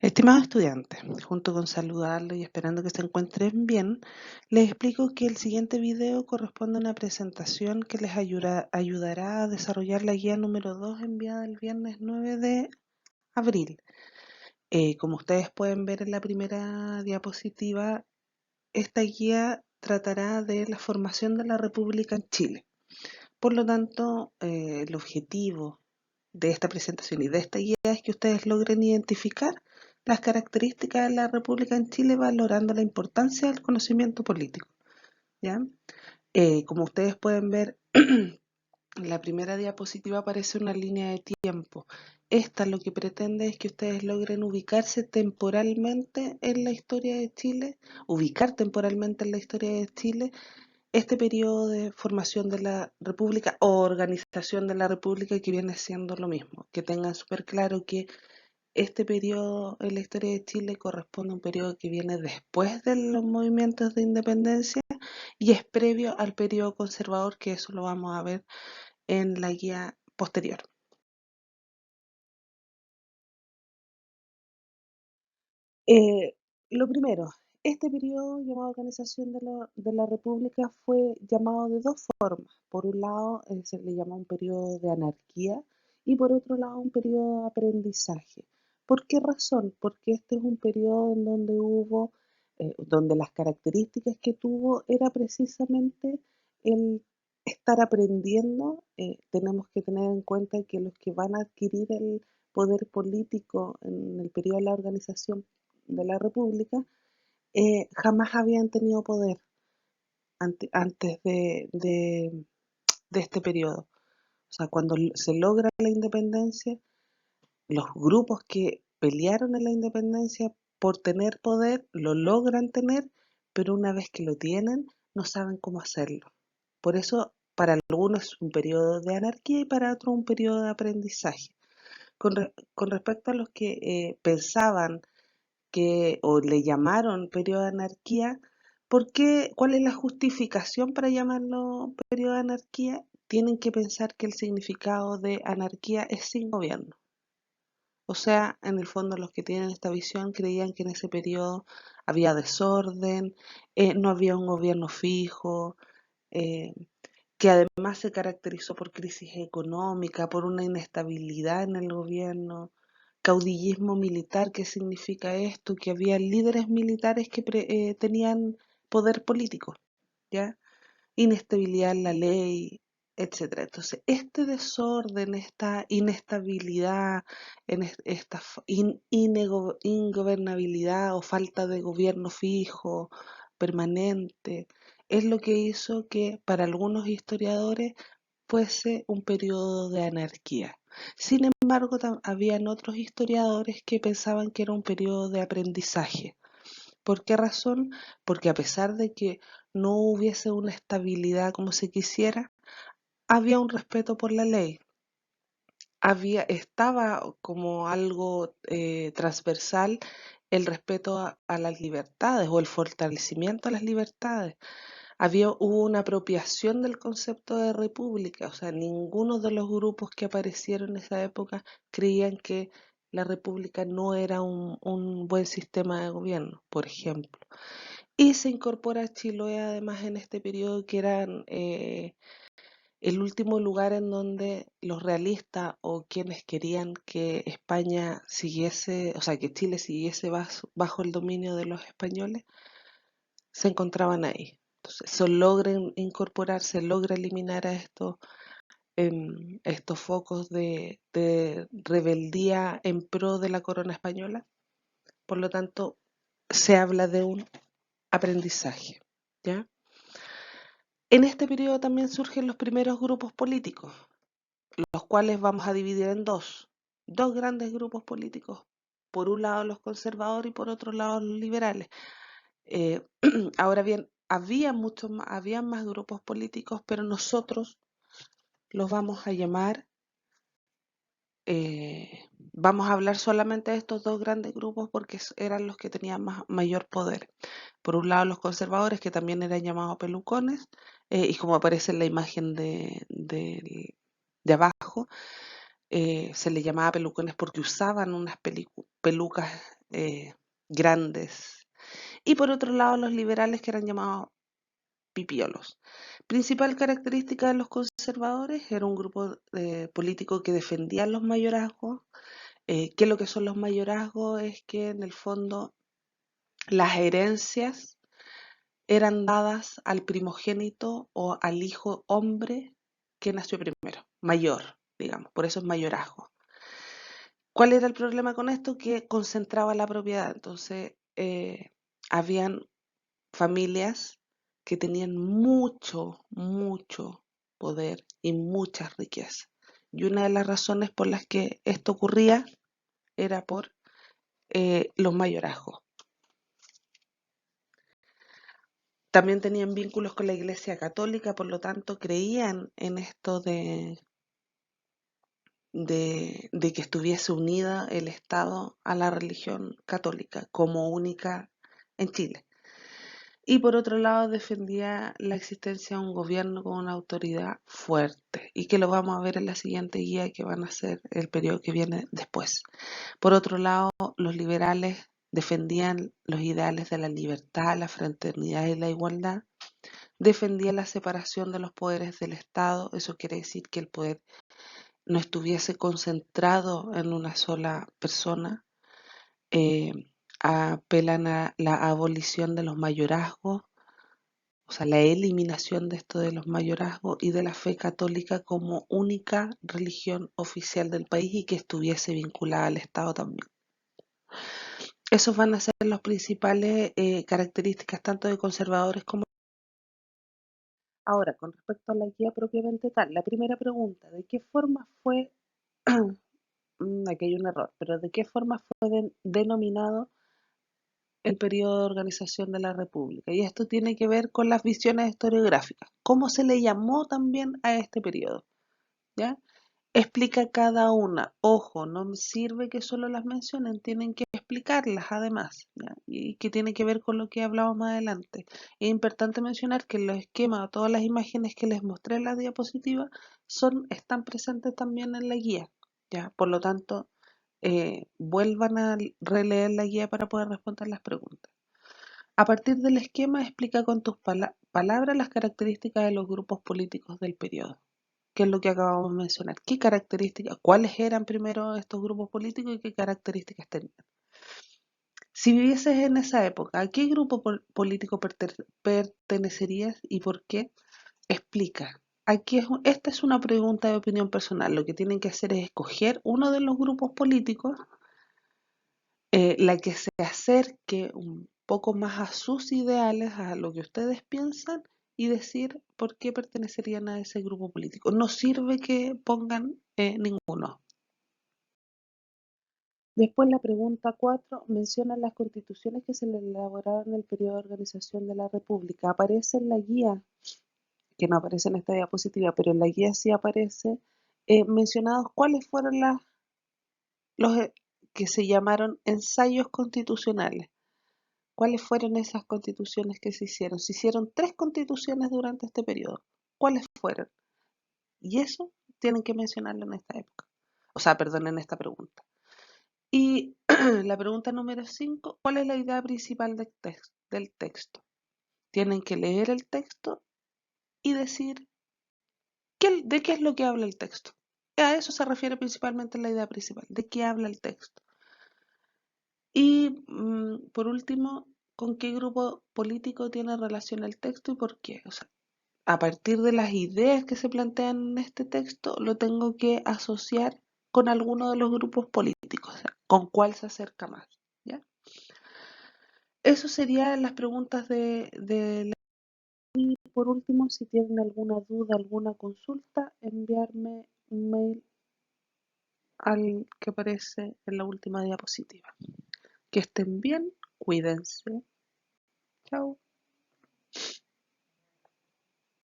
Estimados estudiantes, junto con saludarlos y esperando que se encuentren bien, les explico que el siguiente video corresponde a una presentación que les ayudará a desarrollar la guía número 2 enviada el viernes 9 de abril. Como ustedes pueden ver en la primera diapositiva, esta guía tratará de la formación de la República en Chile. Por lo tanto, el objetivo de esta presentación y de esta guía es que ustedes logren identificar las características de la República en Chile valorando la importancia del conocimiento político, ¿ya? Como ustedes pueden ver, en la primera diapositiva aparece una línea de tiempo. Esta lo que pretende es que ustedes logren ubicarse temporalmente en la historia de Chile, ubicar temporalmente en la historia de Chile este periodo de formación de la República o organización de la República, que viene siendo lo mismo. Que tengan súper claro que este periodo en la historia de Chile corresponde a un periodo que viene después de los movimientos de independencia y es previo al periodo conservador, que eso lo vamos a ver en la guía posterior. Lo primero, este periodo llamado organización de la República fue llamado de dos formas. Por un lado, se le llama un periodo de anarquía y por otro lado un periodo de aprendizaje. ¿Por qué razón? Porque este es un periodo en donde hubo, donde las características que tuvo era precisamente el estar aprendiendo. Tenemos que tener en cuenta que los que van a adquirir el poder político en el periodo de la organización de la República jamás habían tenido poder antes de este periodo. O sea, cuando se logra la independencia, los grupos que pelearon en la independencia por tener poder lo logran tener, pero una vez que lo tienen, no saben cómo hacerlo. Por eso, para algunos es un periodo de anarquía y para otros un periodo de aprendizaje. Con respecto a los que pensaban o le llamaron periodo de anarquía, ¿cuál es la justificación para llamarlo periodo de anarquía? Tienen que pensar que el significado de anarquía es sin gobierno. O sea, en el fondo los que tienen esta visión creían que en ese periodo había desorden, no había un gobierno fijo, eh, que además se caracterizó por crisis económica, por una inestabilidad en el gobierno, caudillismo militar. ¿Qué significa esto? Que había líderes militares que tenían poder político, ¿ya? Inestabilidad en la ley, etcétera. Entonces, este desorden, esta inestabilidad, esta ingobernabilidad o falta de gobierno fijo, permanente, es lo que hizo que para algunos historiadores fuese un periodo de anarquía. Sin embargo, habían otros historiadores que pensaban que era un periodo de aprendizaje. ¿Por qué razón? Porque a pesar de que no hubiese una estabilidad como se quisiera, había un respeto por la ley. Estaba como algo transversal el respeto a las libertades o el fortalecimiento a las libertades. Hubo una apropiación del concepto de república, o sea, ninguno de los grupos que aparecieron en esa época creían que la república no era un buen sistema de gobierno, por ejemplo. Y se incorpora a Chiloé además en este periodo, que eran el último lugar en donde los realistas o quienes querían que España siguiese, o sea, que Chile siguiese bajo el dominio de los españoles, se encontraban ahí. Entonces, se logra incorporar, se logra eliminar a estos focos de rebeldía en pro de la corona española. Por lo tanto, se habla de un aprendizaje, ¿ya? En este periodo también surgen los primeros grupos políticos, los cuales vamos a dividir en dos grandes grupos políticos. Por un lado los conservadores y por otro lado los liberales. Eh, Ahora bien, había más grupos políticos, pero nosotros los vamos a llamar, vamos a hablar solamente de estos dos grandes grupos porque eran los que tenían mayor poder. Por un lado los conservadores, que también eran llamados pelucones, y como aparece en la imagen de abajo, se les llamaba pelucones porque usaban unas pelucas grandes. Y por otro lado, los liberales, que eran llamados pipiolos. Principal característica de los conservadores: era un grupo político que defendía los mayorazgos. ¿Qué es lo que son los mayorazgos? Es que en el fondo las herencias eran dadas al primogénito o al hijo hombre que nació primero, mayor, digamos, por eso es mayorazgo. ¿Cuál era el problema con esto? Que concentraba la propiedad. Entonces, habían familias que tenían mucho, mucho poder y muchas riquezas. Y una de las razones por las que esto ocurría era por los mayorazgos. También tenían vínculos con la Iglesia Católica, por lo tanto creían en esto de que estuviese unida el Estado a la religión católica como única en Chile. Y por otro lado defendía la existencia de un gobierno con una autoridad fuerte, y que lo vamos a ver en la siguiente guía, que van a ser el periodo que viene después. Por otro lado, los liberales defendían los ideales de la libertad, la fraternidad y la igualdad. Defendían la separación de los poderes del Estado. Eso quiere decir que el poder no estuviese concentrado en una sola persona. Eh, Apelan a la abolición de los mayorazgos, o sea, la eliminación de esto de los mayorazgos y de la fe católica como única religión oficial del país, y que estuviese vinculada al Estado también. Esos van a ser las principales características tanto de conservadores como... Ahora, con respecto a la guía propiamente tal, la primera pregunta: ¿de qué forma fue, aquí hay un error, pero de qué forma fue denominado el periodo de organización de la República? Y esto tiene que ver con las visiones historiográficas. ¿Cómo se le llamó también a este periodo? ¿Ya? Explica cada una. Ojo, no me sirve que solo las mencionen, tienen que explicarlas además, ¿ya? Y que tiene que ver con lo que hablamos más adelante. Es importante mencionar que los esquemas o todas las imágenes que les mostré en la diapositiva están presentes también en la guía, ¿ya? Por lo tanto, vuelvan a releer la guía para poder responder las preguntas. A partir del esquema, explica con tus palabras las características de los grupos políticos del periodo. ¿Qué es lo que acabamos de mencionar? ¿Qué características, cuáles eran primero estos grupos políticos y qué características tenían? Si vivieses en esa época, ¿a qué grupo político pertenecerías y por qué? Explica. Esta es una pregunta de opinión personal. Lo que tienen que hacer es escoger uno de los grupos políticos, la que se acerque un poco más a sus ideales, a lo que ustedes piensan, y decir por qué pertenecerían a ese grupo político. No sirve que pongan ninguno. Después, la pregunta 4 menciona las constituciones que se le elaboraron en el periodo de organización de la República. Aparece en la guía, que no aparece en esta diapositiva, pero en la guía sí aparece mencionados cuáles fueron los que se llamaron ensayos constitucionales. ¿Cuáles fueron esas constituciones que se hicieron? Se hicieron 3 constituciones durante este periodo. ¿Cuáles fueron? Y eso tienen que mencionarlo en esta época. O sea, perdón, en esta pregunta. Y la pregunta número 5: ¿cuál es la idea principal del texto? Tienen que leer el texto y decir de qué es lo que habla el texto. A eso se refiere principalmente la idea principal, de qué habla el texto. Y por último, ¿con qué grupo político tiene relación el texto y por qué? O sea, a partir de las ideas que se plantean en este texto, lo tengo que asociar con alguno de los grupos políticos, o sea, con cuál se acerca más, ¿ya? Eso serían las preguntas y por último, si tienen alguna duda, alguna consulta, enviarme un mail al que aparece en la última diapositiva. Que estén bien, cuídense. Chao.